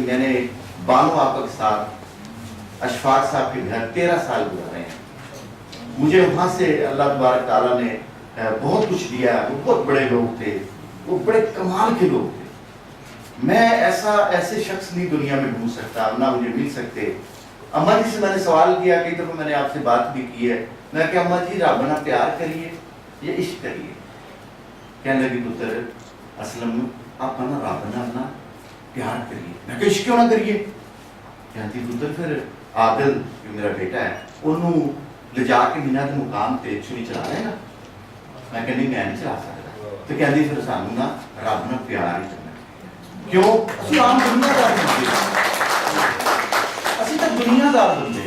मैंने बानो आपा के साथ अशफाक साहब के घर 13 साल गुजारे हैं। मुझे वहाँ से अल्लाह तबारक ताला ने बहुत कुछ दिया। वो बहुत बड़े लोग थे, वो बड़े कमाल के लोग थे। मैं ऐसे शख्स नहीं दुनिया में ढूंढ सकता, ना मुझे मिल सकते। अम्मा जी से मैंने सवाल किया, कई दफ़ा मैंने आपसे बात भी की है, मैं क्या अम्मा जी रब ना प्यार करिए या इश्क करिए? कहने लगी पुत्र असलम आप ना रब ना प्यार करिए। मैं क्या इश्क क्यों ना करिए? कहती पुत्र फिर आदिल जो मेरा बेटा है उन्होंने ले जाके मीना के मुकाम ते छुरी चला लेगा। मैं कहनी मैं नहीं चला सकता। तो कहती फिर सानू ना रब ना प्यार ही करना। क्यों? असि आम दुनियादार बंदे, असि तो दुनियादार बंदे